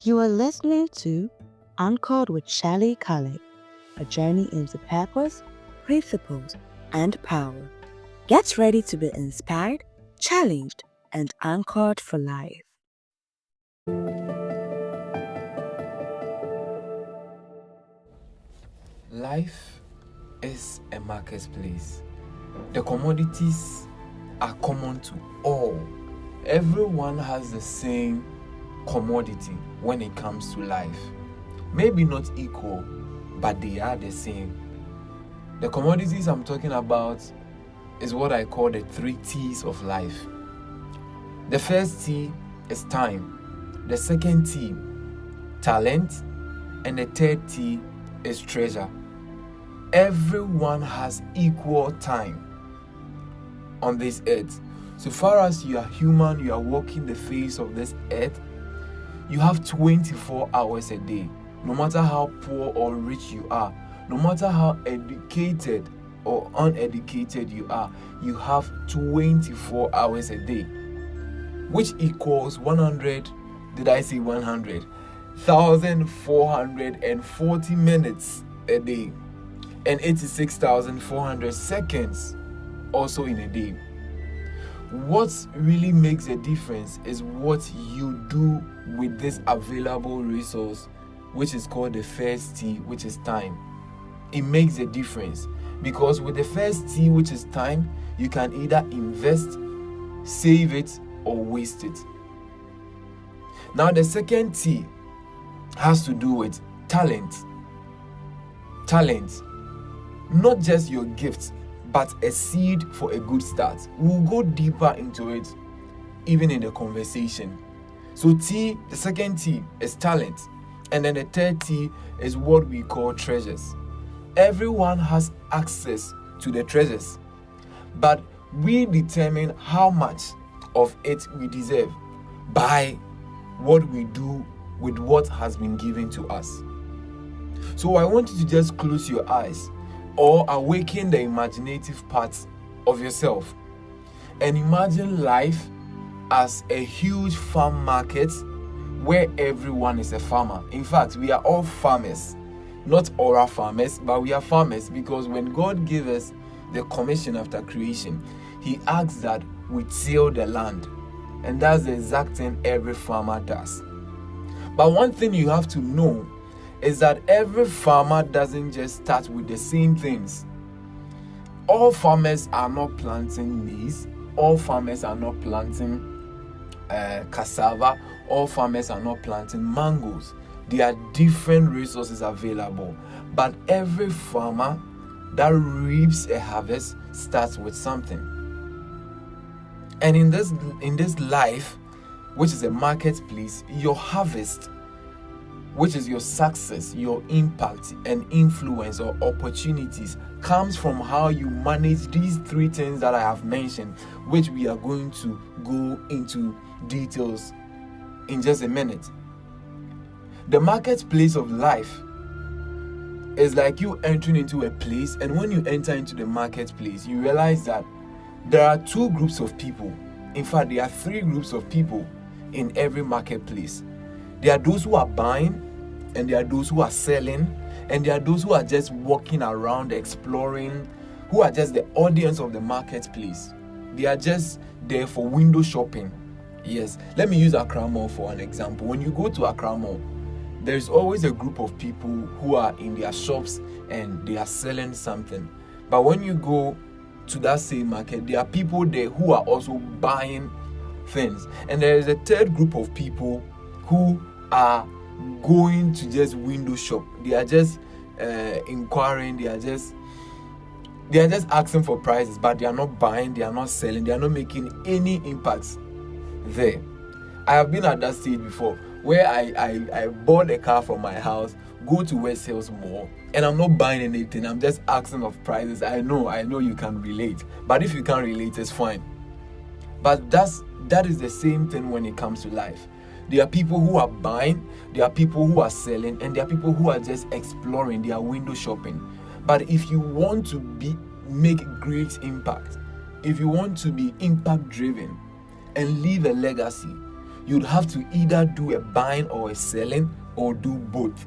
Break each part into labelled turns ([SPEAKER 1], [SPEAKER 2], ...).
[SPEAKER 1] You are listening to Anchored with Shalley, a journey into purpose, principles, and power. Get ready to be inspired, challenged, and anchored for life.
[SPEAKER 2] Life is a marketplace. The commodities are common to all. Everyone has the same commodity when it comes to life. Maybe not equal, but they are the same. The commodities I'm talking about is what I call the 3 T's of life. The first T is time. The second T, talent. And the third T is treasure. Everyone has equal time on this earth. So far as you are human, you are walking the face of this earth, you have 24 hours a day. No matter how poor or rich you are, no matter how educated or uneducated you are, you have 24 hours a day, which equals 100, did I say 100? 1,440 minutes a day and 86,400 seconds also in a day. What really makes a difference is what you do with this available resource, which is called the first T, which is time. It makes a difference because with the first T, which is time, you can either invest, save it, or waste it. Now the second T has to do with talent. Talent, not just your gifts, but a seed for a good start. We'll go deeper into it even in the conversation. So the second T is talent, and then the third T is what we call treasures. Everyone has access to the treasures, but we determine how much of it we deserve by what we do with what has been given to us. So I want you to just close your eyes or awaken the imaginative parts of yourself and imagine life as a huge farm market where everyone is a farmer. In fact, we are all farmers, not oral farmers, but we are farmers because when God gave us the commission after creation, He asks that we till the land, and that's the exact thing every farmer does. But one thing you have to know is that every farmer doesn't just start with the same things. All farmers are not planting maize. All farmers are not planting cassava. All farmers are not planting mangoes. There are different resources available. But every farmer that reaps a harvest starts with something. And in this life, which is a marketplace, your harvest, which is your success, your impact and influence or opportunities, comes from how you manage these 3 things that I have mentioned, which we are going to go into details in just a minute. The marketplace of life is like you entering into a place, and when you enter into the marketplace, you realize that there are 2 groups of people. In fact, there are 3 groups of people in every marketplace. There are those who are buying, and there are those who are selling, and there are those who are just walking around exploring, who are just the audience of the marketplace. They are just there for window shopping. Yes, let me use Accra Mall for an example. When you go to Accra Mall, there's always a group of people who are in their shops and they are selling something. But when you go to that same market, there are people there who are also buying things. And there is a third group of people who are going to just window shop. They are just inquiring, they are just asking for prices, but they are not buying, they are not selling, they are not making any impacts there. I have been at that stage before where I bought a car from my house, go to West Hills Mall, and I'm not buying anything, I'm just asking of prices. I know you can relate, but if you can't relate, it's fine. But that is the same thing when it comes to life. There are people who are buying, there are people who are selling, and there are people who are just exploring, they are window shopping. But if you want to make great impact, if you want to be impact driven and leave a legacy, you'd have to either do a buying or a selling, or do both.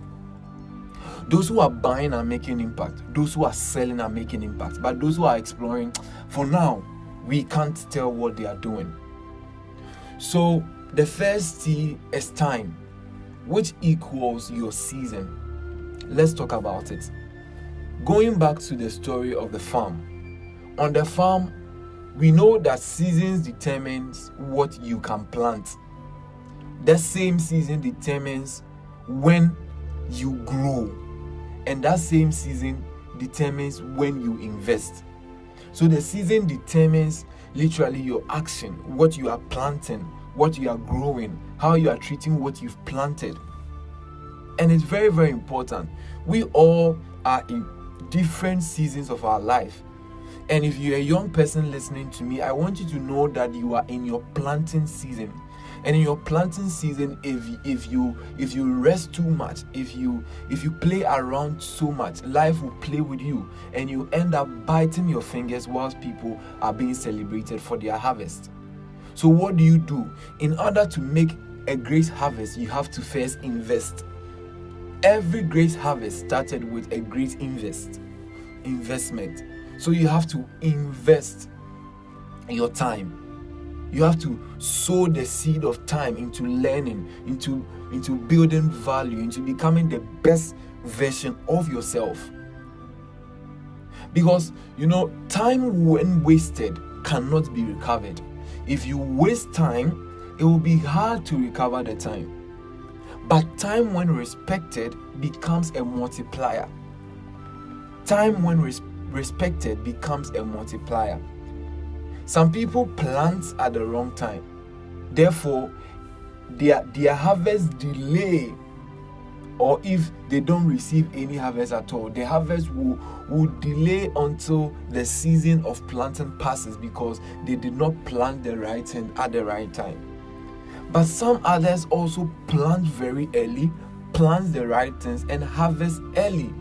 [SPEAKER 2] Those who are buying are making impact. Those who are selling are making impact. But those who are exploring, for now, we can't tell what they are doing. So the first T is time, which equals your season. Let's talk about it. Going back to the story of the farm. On the farm, we know that seasons determines what you can plant. The same season determines when you grow. And that same season determines when you invest. So the season determines literally your action, what you are planting, what you are growing, how you are treating what you've planted. And it's very, very important. We all are in different seasons of our life. And if you're a young person listening to me, I want you to know that you are in your planting season. And in your planting season, if you rest too much, if you play around so much, life will play with you, and you end up biting your fingers whilst people are being celebrated for their harvest. So what do you do? In order to make a great harvest, you have to first invest. Every great harvest started with a great investment. So you have to invest your time. You have to sow the seed of time into learning, into building value, into becoming the best version of yourself. Because, time when wasted cannot be recovered. If you waste time, it will be hard to recover the time. But time when respected becomes a multiplier. Time when respected becomes a multiplier. Some people plant at the wrong time. Therefore, their harvest delay, or if they don't receive any harvest at all, the harvest will delay until the season of planting passes because they did not plant the right thing at the right time. But some others also plant very early, plant the right things, and harvest early.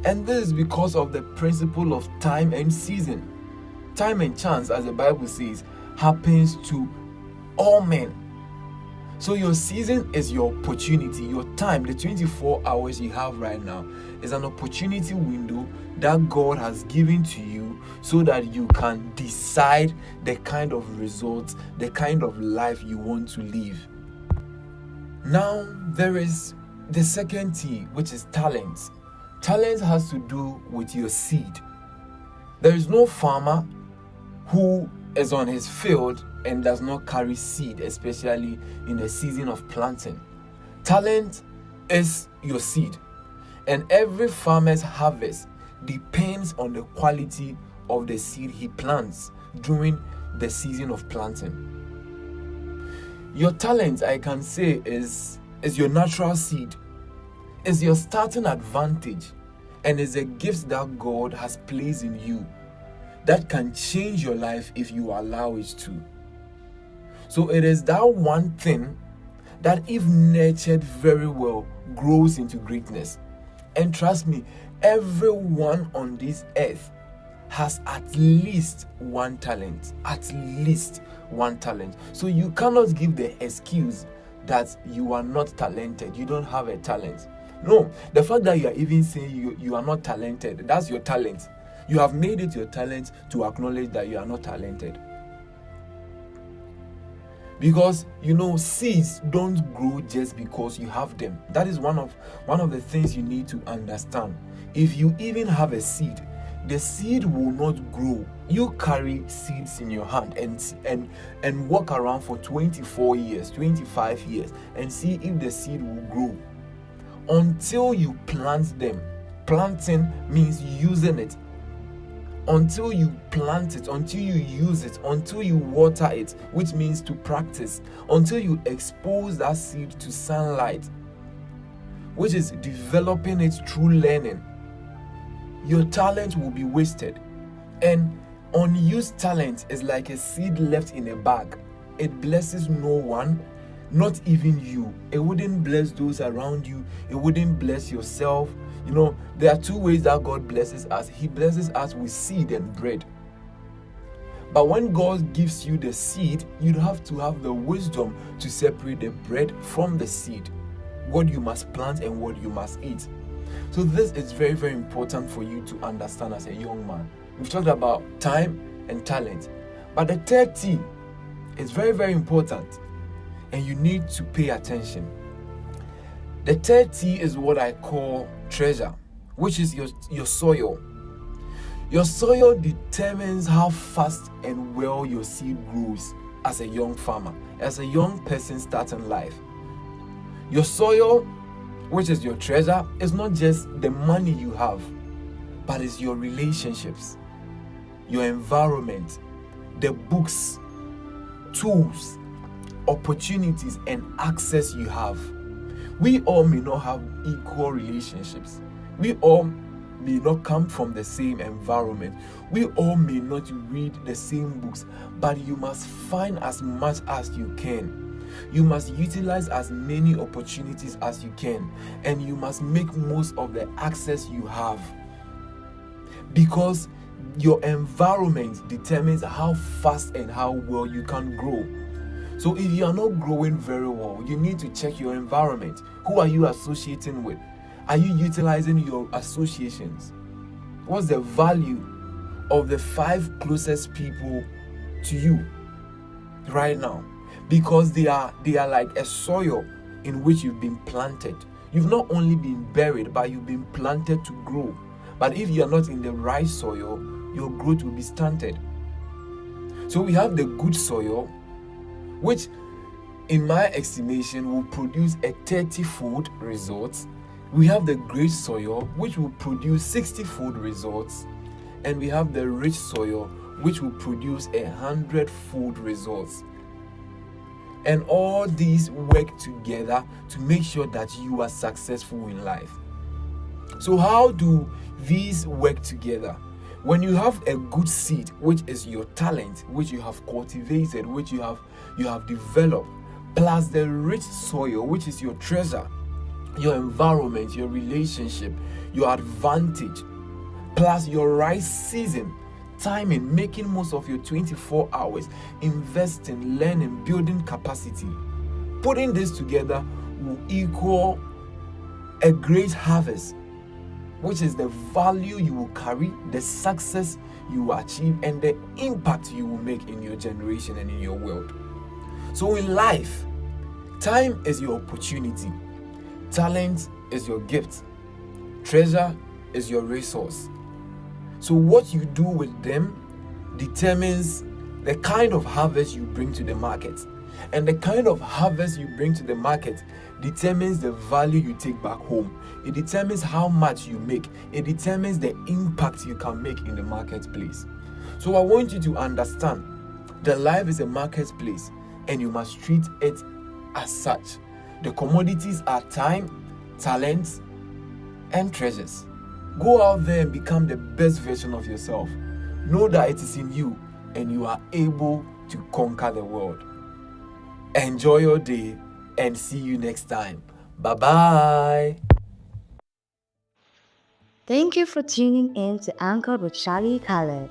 [SPEAKER 2] And this is because of the principle of time and season. Time and chance, as the Bible says, happens to all men. So your season is your opportunity. Your time, the 24 hours you have right now, is an opportunity window that God has given to you so that you can decide the kind of results, the kind of life you want to live. Now, there is the second T, which is talent. Talent has to do with your seed. There is no farmer who is on his field and does not carry seed, especially in the season of planting. Talent is your seed, and every farmer's harvest depends on the quality of the seed he plants during the season of planting. Your talent, I can say, is your natural seed, is your starting advantage, and is a gift that God has placed in you that can change your life if you allow it to. So it is that one thing that, if nurtured very well, grows into greatness. And trust me, everyone on this earth has at least one talent. At least one talent. So you cannot give the excuse that you are not talented, you don't have a talent. No, the fact that you are even saying you are not talented, that's your talent. You have made it your talent to acknowledge that you are not talented. Because seeds don't grow just because you have them. That is one of the things you need to understand. If you even have a seed, the seed will not grow. You carry seeds in your hand and walk around for 24 years, 25 years and see if the seed will grow. Until you plant them. Planting means using it. Until you plant it, until you use it, until you water it, which means to practice, until you expose that seed to sunlight, which is developing it through learning, your talent will be wasted. And unused talent is like a seed left in a bag. It blesses no one, not even you. It wouldn't bless those around you. It wouldn't bless yourself. There are two ways that God blesses us. He blesses us with seed and bread. But when God gives you the seed, you'd have to have the wisdom to separate the bread from the seed, what you must plant and what you must eat. So this is very, very important for you to understand as a young man. We've talked about time and talent. But the third T is very, very important, and you need to pay attention. The third T is what I call treasure, which is your soil. Your soil determines how fast and well your seed grows as a young farmer, as a young person starting life. Your soil, which is your treasure, is not just the money you have, but it's your relationships, your environment, the books, tools, opportunities, and access you have. We all may not have equal relationships. We all may not come from the same environment. We all may not read the same books, but you must find as much as you can. You must utilize as many opportunities as you can, and you must make most of the access you have, because your environment determines how fast and how well you can grow. So if you are not growing very well, you need to check your environment. Who are you associating with? Are you utilizing your associations? What's the value of the 5 closest people to you right now? Because they are like a soil in which you've been planted. You've not only been buried, but you've been planted to grow. But if you are not in the right soil, your growth will be stunted. So we have the good soil, which in my estimation will produce a 30-fold result. We have the great soil, which will produce 60-fold results. And we have the rich soil, which will produce 100-fold results. And all these work together to make sure that you are successful in life. So how do these work together? When you have a good seed, which is your talent, which you have cultivated, which you have developed, plus the rich soil, which is your treasure, your environment, your relationship, your advantage, plus your right season, timing, making most of your 24 hours, investing, learning, building capacity. Putting this together will equal a great harvest, which is the value you will carry, the success you will achieve, and the impact you will make in your generation and in your world. So in life, time is your opportunity, talent is your gift, treasure is your resource. So what you do with them determines the kind of harvest you bring to the market. And the kind of harvest you bring to the market determines the value you take back home. It determines how much you make. It determines the impact you can make in the marketplace. So I want you to understand that life is a marketplace, and you must treat it as such. The commodities are time, talent, and treasures. Go out there and become the best version of yourself. Know that it is in you, and you are able to conquer the world. Enjoy your day, and see you next time. Bye-bye.
[SPEAKER 1] Thank you for tuning in to Anchored with Shalley Khaled.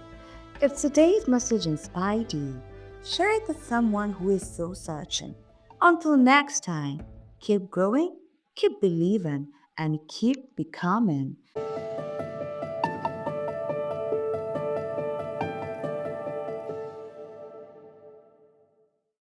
[SPEAKER 1] If today's message inspired you, share it with someone who is still searching. Until next time, keep growing, keep believing, and keep becoming.